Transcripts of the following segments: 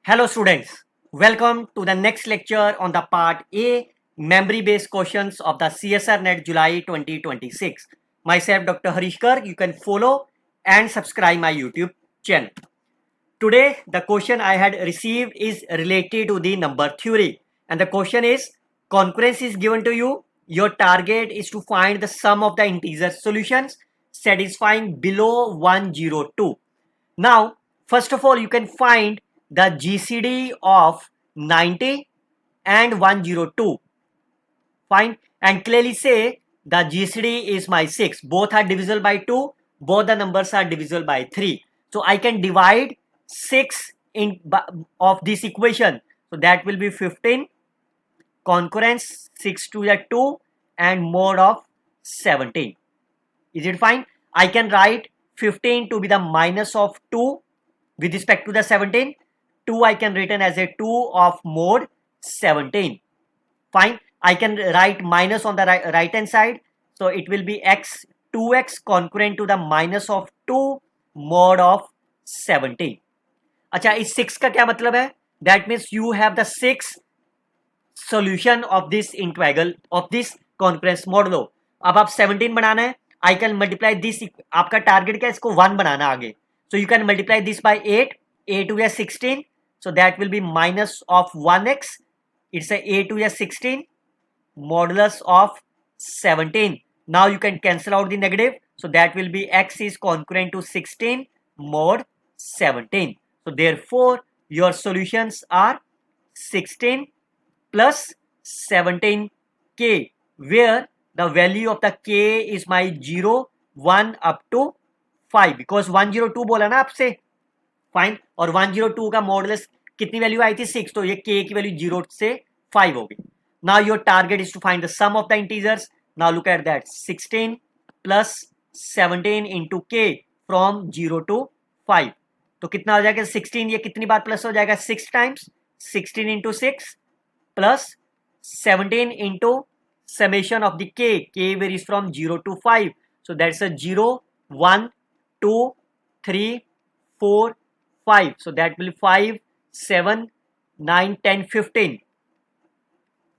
Hello students, welcome to the next lecture on the part A memory based questions of the CSR NET July 2026. Myself Dr. Harishkar, you can follow and subscribe my YouTube channel. Today the question I had received is related to the number theory, and the question is concurrence is given to you. Your target is to find the sum of the integer solutions satisfying below 102. Now first of all you can find the GCD of 90 and 102. Fine, and clearly say the GCD is my 6. Both are divisible by 2. Both the numbers are divisible by 3. So I can divide 6 in of this equation. So that will be 15. Concurrence 6 to the 2 and mod of 17. Is it fine? I can write 15 to be the minus of 2 with respect to the 17. 2 I can written as a 2 of mod 17. Fine. I can write minus on the right hand side. So it will be x 2x concurrent to the minus of 2 mod of 17. अच्छा, इस 6 का क्या मतलब है? That means you have the 6 solution of this integral of this concurrence modulo. अब आप 17 बनाना है. I can multiply this. आपका टारगेट क्या है? इसको 1 बनाना आगे. So you can multiply this by 8. 8 to 16. So that will be minus of 1x. It's a 8 to 16 modulus of 17. Now you can cancel out the negative. So that will be x is concurrent to 16 mod 17. So therefore your solutions are 16 plus 17k, where the value of the k is my 0, 1 up to 5, because 102 बोला ना आपसे. Fine, और 102 का modulus कितनी value आई थी? 6. तो ये k की वैल्यू 0 से 5 होगी. Now your target is to find the sum of the integers. Now look at that, 16 plus 17 into k from 0 to 5. तो कितना हो जाएगा? 16. ये कितनी बार प्लस हो जाएगा? 6 times. 16 into 6 plus 17 into summation of the k varies from 0 to 5. So that's a 0, 1, 2, 3, 4, 5. So that will be 5, 7, 9, 10, 15.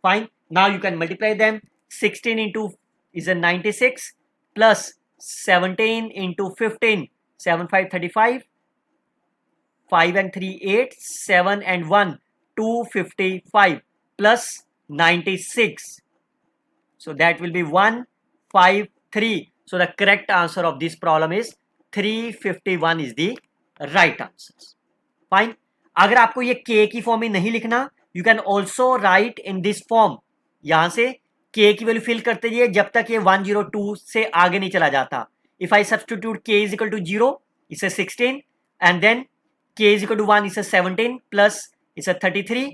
Fine. Now you can multiply them. 16 into is a 96 plus 17 into 15. 7, 5, 35. 5 and 3, 8. 7 and 1, 255 plus 96. So that will be 153. So the correct answer of this problem is 351 is the right answer. Fine. अगर आपको ये k की form में नहीं लिखना, you can also right in this form. यहां से k की वैल्यू फिल करते जाइए जब तक ये 102 से आगे नहीं चला जाता. If I substitute k is equal to 0, इसे 16, and then k is equal to 1, इसे 17 प्लस इसे 33.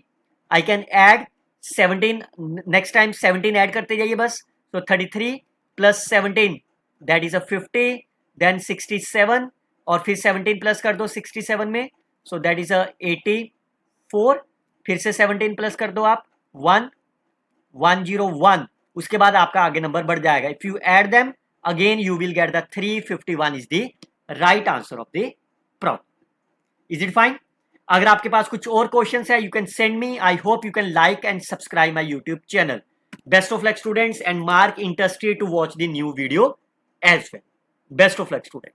I can add 17, next time 17 add करते जाइए बस. तो 33 plus 17 that is a 50, then 67 और फिर 17 प्लस कर दो 67 में. So that is a 84. फिर से 17 प्लस कर दो आप 101. उसके बाद आपका आगे नंबर बढ़ जाएगा. If you add them again you will get the 351 is the right answer of the problem. Is it fine? अगर आपके पास कुछ और क्वेश्चंस है, you can send me. I hope you can like and subscribe my YouTube channel. Best of luck students, and mark interested to watch the new video as well. Best of luck student.